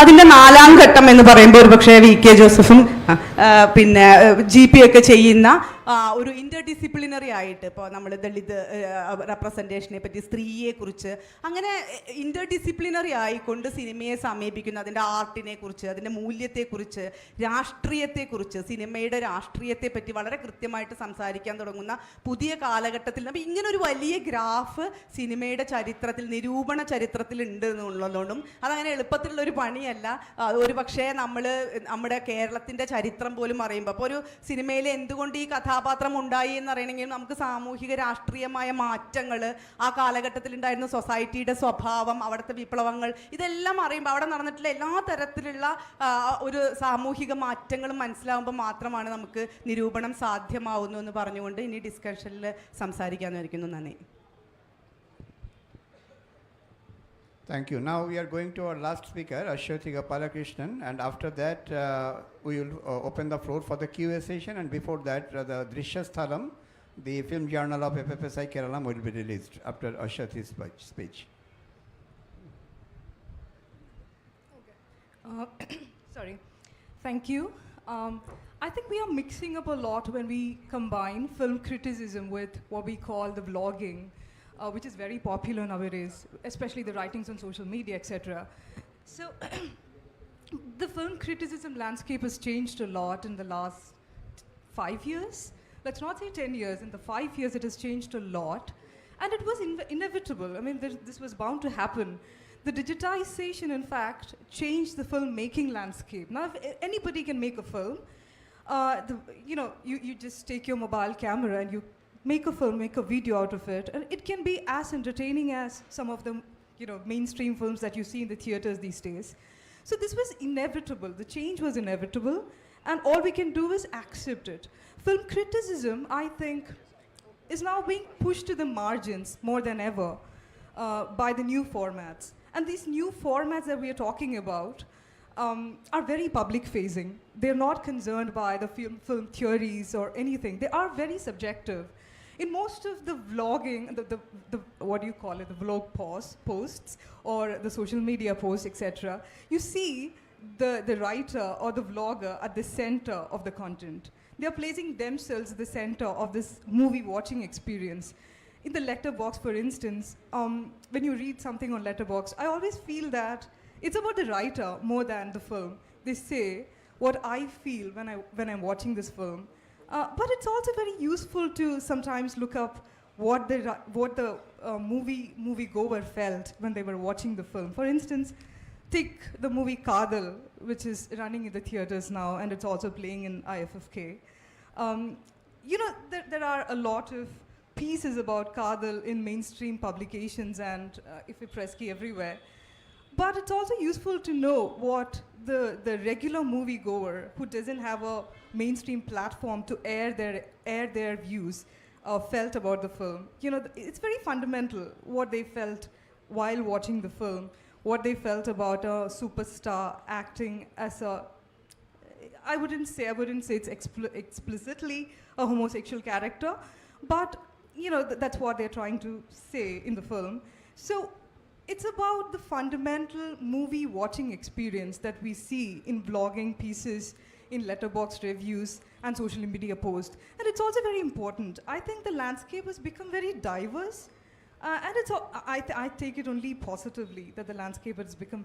അതിൻ്റെ 4ാം ഘട്ടം എന്ന് പറയുമ്പോൾ ഒരു പക്ഷേ വി കെ ജോസഫും പിന്നെ ജി പി ഒക്കെ ചെയ്യുന്ന ഒരു ഇൻ്റർ ഡിസിപ്ലിനറി ആയിട്ട്, ഇപ്പോൾ നമ്മൾ ദളിത് റെപ്രസെൻറ്റേഷനെ പറ്റി, സ്ത്രീയെക്കുറിച്ച്, അങ്ങനെ ഇൻ്റർ ഡിസിപ്ലിനറി ആയിക്കൊണ്ട് സിനിമയെ സമീപിക്കുന്ന, അതിൻ്റെ ആർട്ടിനെ കുറിച്ച്, അതിൻ്റെ മൂല്യത്തെക്കുറിച്ച്, രാഷ്ട്രീയത്തെക്കുറിച്ച്, സിനിമയുടെ രാഷ്ട്രീയത്തെ പറ്റി വളരെ കൃത്യമായിട്ട് സംസാരിക്കാൻ തുടങ്ങുന്ന പുതിയ കാലഘട്ടത്തിൽ അപ്പോൾ ഇങ്ങനൊരു വലിയ ഗ്രാഫ് സിനിമയുടെ ചരിത്രത്തിൽ, നിരൂപണ ചരിത്രത്തിൽ ഉണ്ട് എന്നുള്ളതുകൊണ്ടും അതങ്ങനെ എളുപ്പത്തിലുള്ളൊരു പണിയല്ല. ഒരു പക്ഷേ നമ്മുടെ കേരളത്തിൻ്റെ ചരിത്രം പോലും അറിയുമ്പോൾ, അപ്പോൾ ഒരു സിനിമയിൽ എന്തുകൊണ്ട് ഈ കഥാപാത്രം ഉണ്ടായി എന്നറിയണമെങ്കിൽ നമുക്ക് സാമൂഹിക രാഷ്ട്രീയമായ മാറ്റങ്ങൾ, ആ കാലഘട്ടത്തിൽ ഉണ്ടായിരുന്ന സൊസൈറ്റിയുടെ സ്വഭാവം, അവിടുത്തെ വിപ്ലവങ്ങൾ, ഇതെല്ലാം അറിയുമ്പോൾ അവിടെ നടന്നിട്ടുള്ള എല്ലാ തരത്തിലുള്ള ഒരു സാമൂഹിക മാറ്റങ്ങളും മനസ്സിലാവുമ്പോൾ മാത്രമാണ് നമുക്ക് നിരൂപണം സാധ്യമാവുന്നു എന്ന് പറഞ്ഞുകൊണ്ട് ഇനി ഡിസ്കഷനിൽ സംസാരിക്കാമെന്ന് വിചാരിക്കുന്നു. നന്ദി. Thank you. Now we are going to our last speaker, Ashwathi Gopalakrishnan, and after that we will open the floor for the Q&A session, and before that the Drishya Sthalam, the film journal of FFSI Kerala, will be released after Ashwathi's speech. Okay. Sorry. Thank you. I think we are mixing up a lot when we combine film criticism with what we call the vlogging, which is very popular nowadays, especially the writings on social media, etc. So the film criticism landscape has changed a lot in the last 5 years. Let's not say 10 years. In the 5 years, it has changed a lot. And it was inevitable. I mean, this was bound to happen. The digitization, in fact, changed the filmmaking landscape. Now, if anybody can make a film, you just take your mobile camera and you make a film, make a video out of it, and it can be as entertaining as some of the mainstream films that you see in the theaters these days. So this was inevitable. The change was inevitable, and all we can do is accept it. Film criticism, I think, is now being pushed to the margins more than ever by the new formats. And these new formats that we are talking about are very public-facing. They're not concerned by the film theories or anything. They are very subjective. In most of the vlogging, the what do you call it, the vlog posts or the social media posts, etc., you see the writer or the vlogger at the center of the content. They are placing themselves at the center of this movie watching experience. In the Letterboxd, for instance, when you read something on Letterboxd, I always feel that it's about the writer more than the film. They say what I feel when I'm watching this film. But it's also very useful to sometimes look up what the moviegoer felt when they were watching the film. For instance, take the movie Kadal, which is running in the theaters now, and it's also playing in IFFK. There are a lot of pieces about Kadal in mainstream publications and Fipresci everywhere. But it's also useful to know what the regular moviegoer who doesn't have a mainstream platform to air their views felt about the film. It's very fundamental what they felt while watching the film, what they felt about a superstar acting as I wouldn't say it's explicitly a homosexual character, but that's what they're trying to say in the film. So it's about the fundamental movie watching experience that we see in vlogging pieces, in Letterboxd reviews and social media posts. And it's also very important. I think the landscape has become very diverse, and I take it only positively that the landscape has become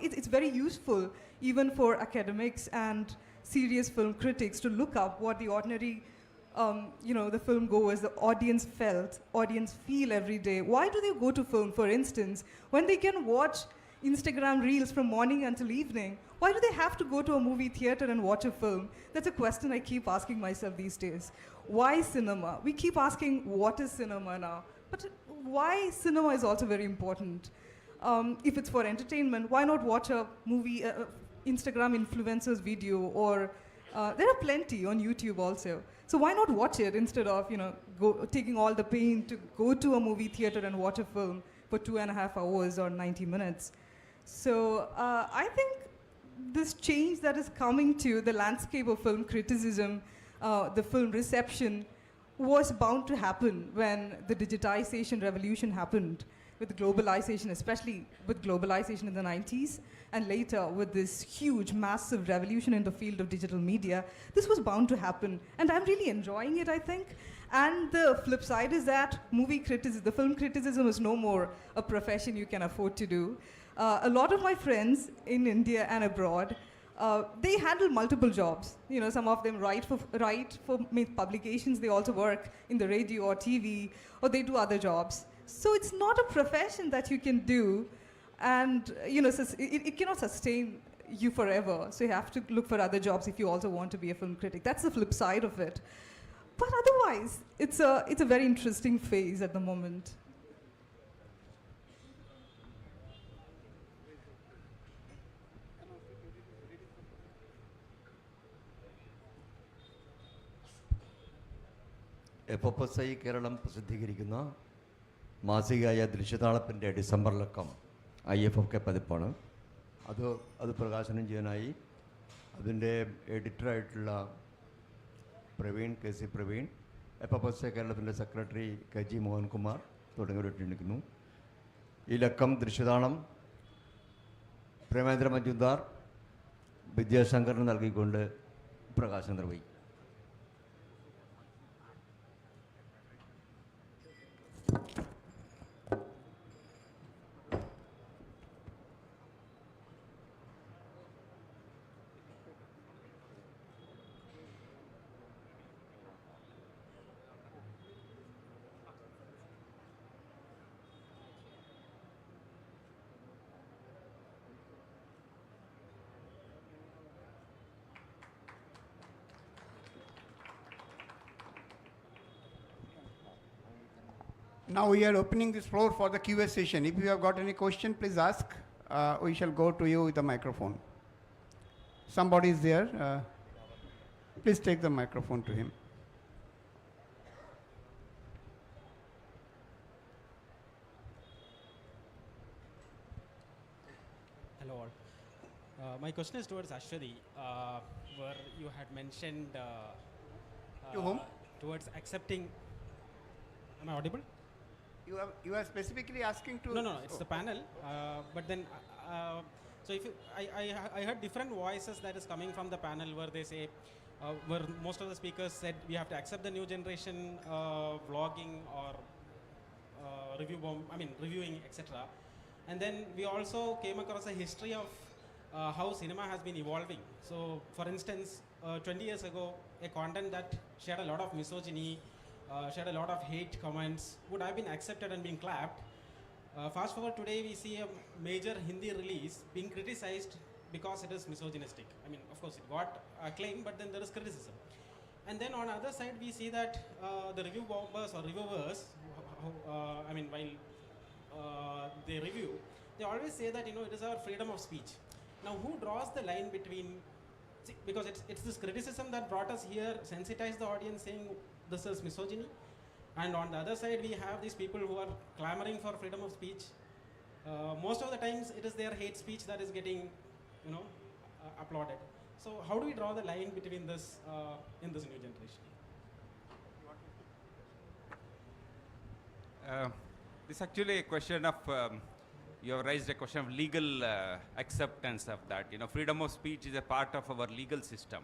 it's very useful even for academics and serious film critics to look up what the ordinary the film goers, the audience feel every day. Why do they go to film, for instance, when they can watch Instagram reels from morning until evening? Why do they have to go to a movie theater and watch a film? That's a question I keep asking myself these days. Why cinema? We keep asking what is cinema now, but why cinema is also very important. If it's for entertainment, why not watch a movie, Instagram influencers video, or there are plenty on YouTube also. So why not watch it instead of taking all the pain to go to a movie theater and watch a film for 2.5 hours or 90 minutes? So I think this change that is coming to the landscape of film criticism, the film reception, was bound to happen when the digitization revolution happened, with globalization, especially with globalization in the 90s, and later with this huge, massive revolution in the field of digital media, this was bound to happen. And I'm really enjoying it, I think. And the flip side is that the film criticism is no more a profession you can afford to do. A lot of my friends in India and abroad, they handle multiple jobs. You know, some of them write for publications. They also work in the radio or TV, or they do other jobs. So it's not a profession that you can do, and it cannot sustain you forever. So you have to look for other jobs if you also want to be a film critic. That's the flip side of it. But otherwise, it's a very interesting phase at the moment. FPSI Keralam പ്രസിദ്ധീകരിക്കുന്ന മാസികയായ ദൃശ്യതാളത്തിൻ്റെ ഡിസംബറിലക്കം IFFK പതിപ്പാണ്. അത് പ്രകാശനം ചെയ്യാനായി അതിൻ്റെ എഡിറ്ററായിട്ടുള്ള Praveen KC Praveen, FPSI കേരളത്തിൻ്റെ secretary KG Mohankumar തുടങ്ങിയവരെ ക്ഷണിക്കുന്നു. ഈ ലക്കം ദൃശ്യതാളം പ്രേമേന്ദ്ര മജുംദാർ വിദ്യാശങ്കറിന് നൽകിക്കൊണ്ട് പ്രകാശനം നിർവഹിക്കും. Now we are opening this floor for the Q&A session. If you have got any question, please ask. We shall go to you with the microphone. Somebody is there. Please take the microphone to him. Hello all. My question is towards Ashwati, where you had mentioned To whom? Towards accepting. Am I audible? You are specifically asking to. No, it's the panel. But then, so if I heard different voices that is coming from the panel where they say, where most of the speakers said we have to accept the new generation vlogging or reviewing, etc. And then we also came across a history of how cinema has been evolving. So, for instance, 20 years ago, a content that shared a lot of misogyny, shared a lot of hate comments would have been accepted and been clapped. Fast forward today, we see a major Hindi release being criticized because it is misogynistic. I mean, of course, it got acclaim, but then there is criticism. And then on the other side, we see that the review bombers or reviewers, while they review, they always say that, it is our freedom of speech. Now, who draws the line between, because it's this criticism that brought us here, sensitized the audience saying this is misogyny, and on the other side we have these people who are clamoring for freedom of speech. Most of the times it is their hate speech that is getting, applauded. So how do we draw the line between this in this new generation? This is actually a question of, you have raised a question of legal acceptance of that. Freedom of speech is a part of our legal system.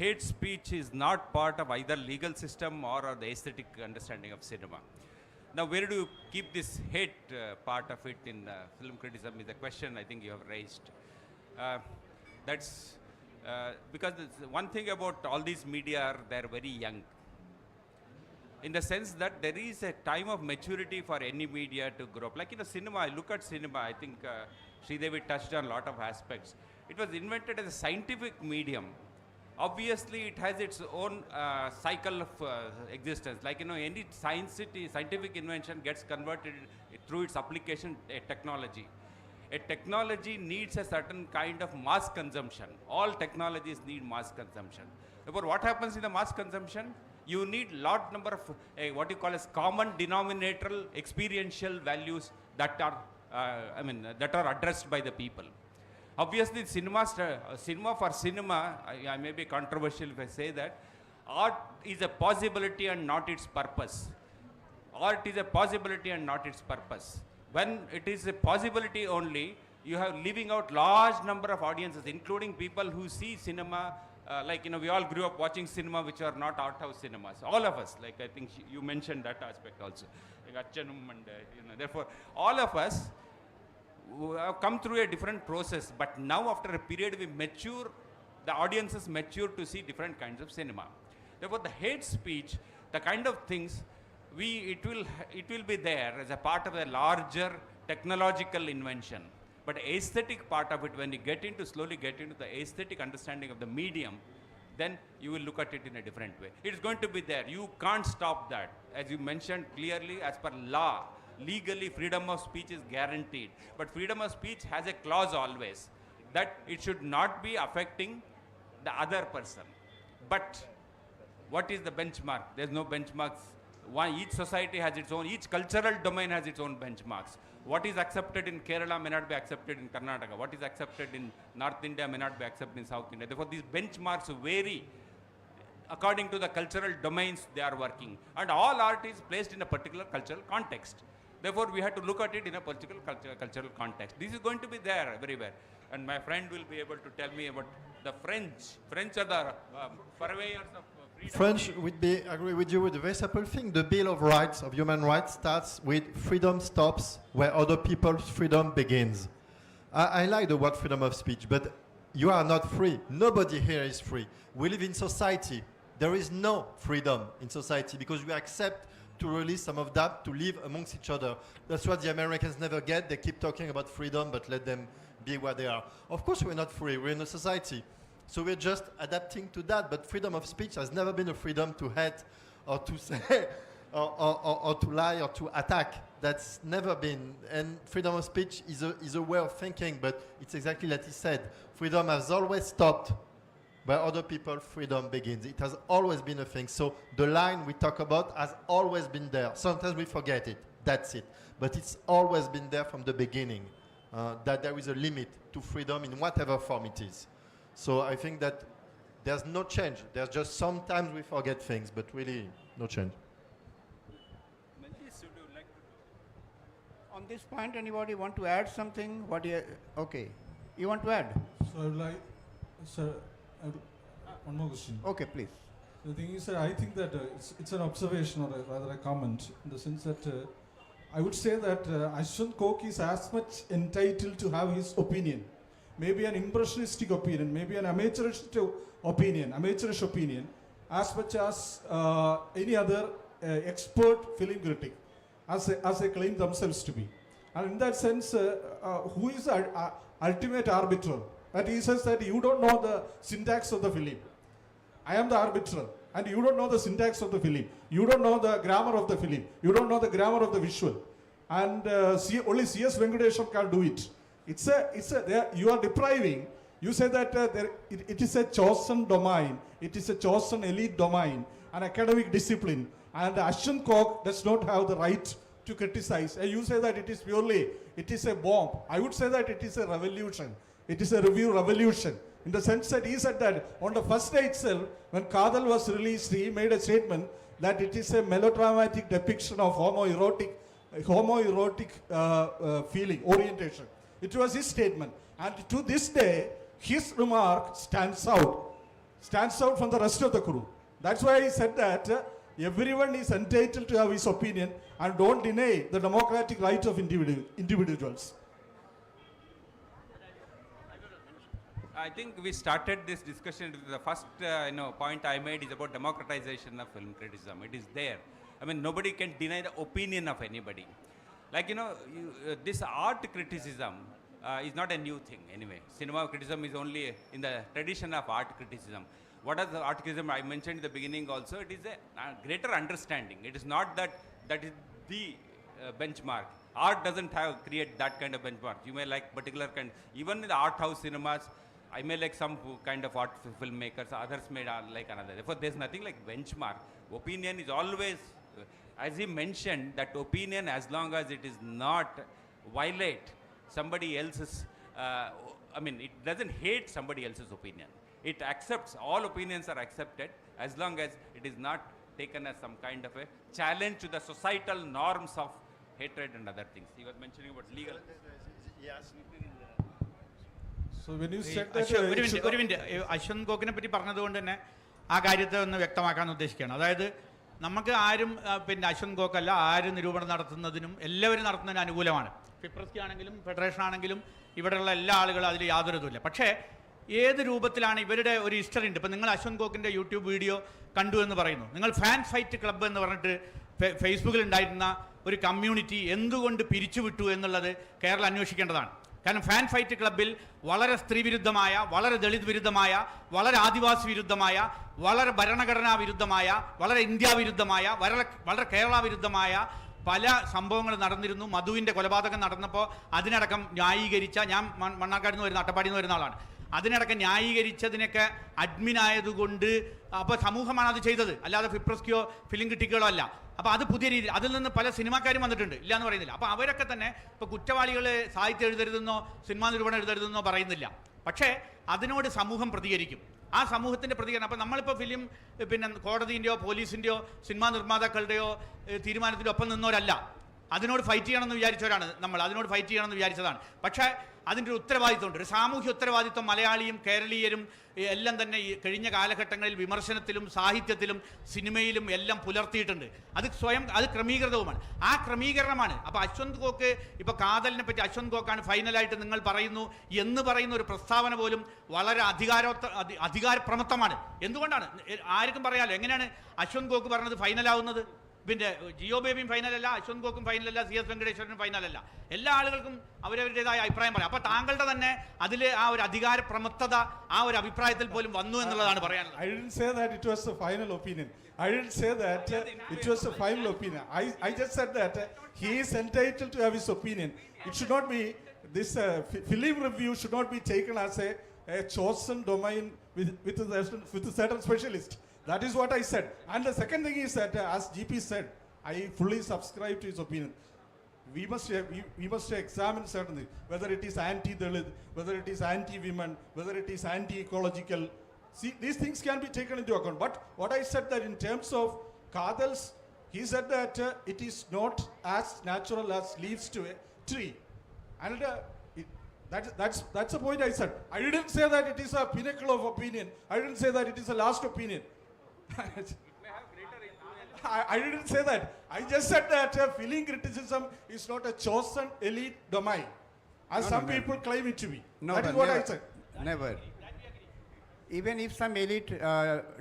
Hate speech is not part of either legal system or the aesthetic understanding of cinema. Now, where do you keep this hate part of it in film criticism is a question I think you have raised. That's because one thing about all these media, they're very young. In the sense that there is a time of maturity for any media to grow up. Like cinema, I look at cinema, I think Sridevi touched on a lot of aspects. It was invented as a scientific medium. Obviously, it has its own cycle of existence. Like, any scientific invention gets converted through its application, a technology. A technology needs a certain kind of mass consumption. All technologies need mass consumption. Therefore, what happens in the mass consumption? You need lot number of what you call as common denominator experiential values that are that are addressed by the people. Obviously, cinema for cinema, I may be controversial if I say that, art is a possibility and not its purpose. art is a possibility and not its purpose. When it is a possibility only, you have leaving out large number of audiences, including people who see cinema, like, you know, we all grew up watching cinema which are not art house cinemas. All of us, like I think you mentioned that aspect also. Like Achanum and, you know, therefore, all of us who have come through a different process, but now after a period we mature, the audiences mature to see different kinds of cinema. Therefore, the hate speech, the kind of things, it will be there as a part of a larger technological invention. But aesthetic part of it, when you slowly get into the aesthetic understanding of the medium, then you will look at it in a different way. It is going to be there. You can't stop that. As you mentioned clearly, as per law, legally freedom of speech is guaranteed. But freedom of speech has a clause always that it should not be affecting the other person. But what is the benchmark? There's no benchmarks. Each society has its own, each cultural domain has its own benchmarks. What is accepted in Kerala may not be accepted in Karnataka. What is accepted in North India may not be accepted in South India. Therefore, these benchmarks vary according to the cultural domains they are working. And all art is placed in a particular cultural context. Therefore, we have to look at it in a particular cultural context. This is going to be there everywhere. And my friend will be able to tell me about the French. French are the purveyors of freedom. French would be agree with you with a very simple thing. The Bill of Rights, of Human Rights, starts with freedom stops where other people's freedom begins. I like the word freedom of speech, but you are not free. Nobody here is free. We live in society. There is no freedom in society because we accept to release some of that to live amongst each other. That's what the Americans never get. They keep talking about freedom, but let them be where they are. Of course, we're not free. We're in a society. So we're just adapting to that. But freedom of speech has never been a freedom to hate or to say or to lie or to attack. That's never been. And freedom of speech is a way of thinking, but it's exactly like he said. Freedom has always stopped where other people's freedom begins. It has always been a thing. So the line we talk about has always been there. Sometimes we forget it. That's it. But it's always been there from the beginning, that there is a limit to freedom in whatever form it is. So I think that there's no change. There's just sometimes we forget things, but really no change. On this point, anybody want to add something? Okay. You want to add? So I would like, sir, one more question. Okay, please. The thing is, sir, I think that it's an observation or rather a comment in the sense that I would say that Ashwant Kok is as much entitled to have his opinion, maybe an impressionistic opinion, maybe an amateurish opinion, as much as any other expert film critic, as they claim themselves to be. And in that sense, who is the ultimate arbiter? That he says that you don't know the syntax of the film. I am the arbiter, and you don't know the syntax of the film. You don't know the grammar of the film. You don't know the grammar of the visual. And only C.S. Venkatesham can do it. You are depriving. You say that it is a chosen domain. It is a chosen elite domain, an academic discipline. And Ashwant Kok does not have the right to criticize. And you say that it is a bomb. I would say that it is a revolution. It is a review revolution. In the sense that he said that on the first day itself, when Kadal was released, he made a statement that it is a melodramatic depiction of homoerotic feeling, orientation. It was his statement. And to this day, his remark stands out from the rest of the crew. That's why he said that everyone is entitled to have his opinion and don't deny the democratic right of individuals. I think we started this discussion. The first point I made is about democratization of film criticism. It is there. I mean, nobody can deny the opinion of anybody. Like, this art criticism is not a new thing anyway. Cinema criticism is only in the tradition of art criticism. What is the art criticism? I mentioned in the beginning also, it is a greater understanding. It is not that is the benchmark. Art doesn't create that kind of benchmark. You may like particular kind, even in the art house cinemas, I may like some kind of art filmmakers, others may like another. Therefore, there's nothing like benchmark. Opinion is always, as he mentioned, that opinion, as long as it is not violate somebody else's, it doesn't hate somebody else's opinion. It accepts, all opinions are accepted as long as it is not taken as some kind of a challenge to the societal norms of hatred and other things. He was mentioning about legal. So when you ഈ said that, ഒരു minute Ashwanth ഗോക്കിനെ പറ്റി പറഞ്ഞതുകൊണ്ട് തന്നെ ആ കാര്യത്തെ ഒന്ന് വ്യക്തമാക്കാൻ ഉദ്ദേശിക്കുകയാണ്. അതായത് നമുക്ക് ആരും പിന്നെ അശ്വന്ത് ഗോക്കല്ല ആര് നിരൂപണം നടത്തുന്നതിനും എല്ലാവരും നടത്തുന്നതിന് അനുകൂലമാണ്. ഫിപ്രസ്കി ആണെങ്കിലും ഫെഡറേഷൻ ആണെങ്കിലും ഇവിടെയുള്ള എല്ലാ ആളുകളും അതിൽ യാതൊരു ഇതുമില്ല. പക്ഷേ ഏത് രൂപത്തിലാണ് ഇവരുടെ ഒരു ഹിസ്റ്ററി ഉണ്ട്. ഇപ്പം നിങ്ങൾ അശ്വന്ത് ഗോക്കിൻ്റെ യൂട്യൂബ് വീഡിയോ കണ്ടു എന്ന് പറയുന്നു. നിങ്ങൾ ഫാൻ ഫൈറ്റ് ക്ലബ്ബ് എന്ന് പറഞ്ഞിട്ട് ഫേസ്ബുക്കിൽ ഉണ്ടായിരുന്ന ഒരു കമ്മ്യൂണിറ്റി എന്തുകൊണ്ട് പിരിച്ചുവിട്ടു എന്നുള്ളത് കേരളം അന്വേഷിക്കേണ്ടതാണ്. കാരണം ഫാൻ ഫൈറ്റ് ക്ലബ്ബിൽ വളരെ സ്ത്രീ വിരുദ്ധമായ, വളരെ ദളിത് വിരുദ്ധമായ, വളരെ ആദിവാസി വിരുദ്ധമായ, വളരെ ഭരണഘടനാ വിരുദ്ധമായ, വളരെ ഇന്ത്യ വിരുദ്ധമായ, വളരെ കേരള വിരുദ്ധമായ പല സംഭവങ്ങൾ നടന്നിരുന്നു. മധുവിൻ്റെ കൊലപാതകം നടന്നപ്പോൾ അതിനടക്കം ന്യായീകരിച്ച, ഞാൻ മണ്ണാർക്കാട് നിന്ന് വരുന്ന, അട്ടപ്പാടിയിൽ നിന്ന് വരുന്ന ആളാണ്, അതിനടക്കം ന്യായീകരിച്ചതിനൊക്കെ അഡ്മിനായതുകൊണ്ട് അപ്പോൾ സമൂഹമാണ് അത് ചെയ്തത്, അല്ലാതെ ഫിപ്രസ്കിയോ ഫിലിം ക്രിട്ടിക്കുകളോ അല്ല. അപ്പോൾ അത് പുതിയ രീതി, അതിൽ നിന്ന് പല സിനിമാക്കാരും വന്നിട്ടുണ്ട്, ഇല്ല എന്ന് പറയുന്നില്ല. അപ്പോൾ അവരൊക്കെ തന്നെ ഇപ്പോൾ കുറ്റവാളികൾ സാഹിത്യം എഴുതരുതെന്നോ സിനിമാ നിരൂപണം എഴുതരുതെന്നോ പറയുന്നില്ല. പക്ഷേ അതിനോട് സമൂഹം പ്രതികരിക്കും. ആ സമൂഹത്തിൻ്റെ പ്രതികരണം, അപ്പോൾ നമ്മളിപ്പോൾ ഫിലിം പിന്നെ കോടതിൻ്റെയോ പോലീസിൻ്റെയോ സിനിമാ നിർമ്മാതാക്കളുടെയോ തീരുമാനത്തിൻ്റെ ഒപ്പം നിന്നവരല്ല. അതിനോട് ഫൈറ്റ് ചെയ്യണമെന്ന് വിചാരിച്ചവരാണ് നമ്മൾ, അതിനോട് ഫൈറ്റ് ചെയ്യണമെന്ന് വിചാരിച്ചതാണ്. പക്ഷേ അതിൻ്റെ ഒരു ഉത്തരവാദിത്വമുണ്ട്, ഒരു സാമൂഹ്യ ഉത്തരവാദിത്വം മലയാളിയും കേരളീയരും എല്ലാം തന്നെ ഈ കഴിഞ്ഞ കാലഘട്ടങ്ങളിൽ വിമർശനത്തിലും സാഹിത്യത്തിലും സിനിമയിലും എല്ലാം പുലർത്തിയിട്ടുണ്ട്. അത് സ്വയം അത് ക്രമീകൃതവുമാണ്. ആ ക്രമീകരണമാണ്. അപ്പോൾ അശ്വന്ത് ഗോക്ക് ഇപ്പോൾ കാതലിനെ പറ്റി അശ്വന്ത് ഗോക്കാണ് ഫൈനലായിട്ട് നിങ്ങൾ പറയുന്നു എന്ന് പറയുന്ന ഒരു പ്രസ്താവന പോലും വളരെ അധികാരപ്രമത്തമാണ്. എന്തുകൊണ്ടാണ് ആർക്കും പറയാമല്ലോ. എങ്ങനെയാണ് അശ്വന്ത് ഗോക്ക് പറഞ്ഞത് ഫൈനലാവുന്നത്? പിന്നെ ജിയോ ബേബിയും ഫൈനലല്ല, അശ്വന്ത് ഗോക്കും ഫൈനലല്ല, CS വെങ്കടേശ്വരനും ഫൈനലല്ല. എല്ലാ ആളുകൾക്കും അവരവരുടേതായ അഭിപ്രായം പറയാം. അപ്പോൾ താങ്കളുടെ തന്നെ അതിൽ ആ ഒരു അധികാര പ്രമത്തത ആ ഒരു അഭിപ്രായത്തിൽ പോലും വന്നു എന്നുള്ളതാണ് പറയാനുള്ളത്. I didn't say that it was a final opinion. I didn't say that it was a final opinion. I just said that he is entitled to have his opinion. It should not be, this film review should not be taken as a chosen domain with a certain specialist. That is what I said. And the second thing is that, as GP said, I fully subscribe to his opinion. We must examine certain things, whether it is anti-Dalit, whether it is anti-women, whether it is anti-ecological. See, these things can be taken into account. But what I said that in terms of Kadal's, he said that it is not as natural as leaves to a tree. And that's the point I said. I didn't say that it is a pinnacle of opinion. I didn't say that it is a last opinion. I didn't say that. I just said that film criticism is not a chosen elite domain, as some people claim it to be. No, that is what I said. Never. Even if some elite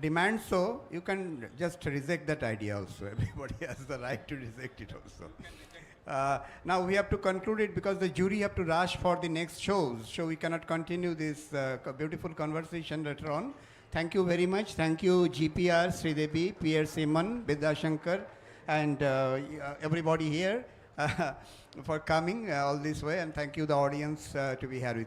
demands so, you can just reject that idea also. Everybody has the right to reject it also. Now we have to conclude it because the jury have to rush for the next shows, so we cannot continue this beautiful conversation later on. Thank you very much. Thank you GPR, Sridevi, Pierre Simon, Vidya Shankar, and everybody here for coming all this way. And thank you the audience to be here with us.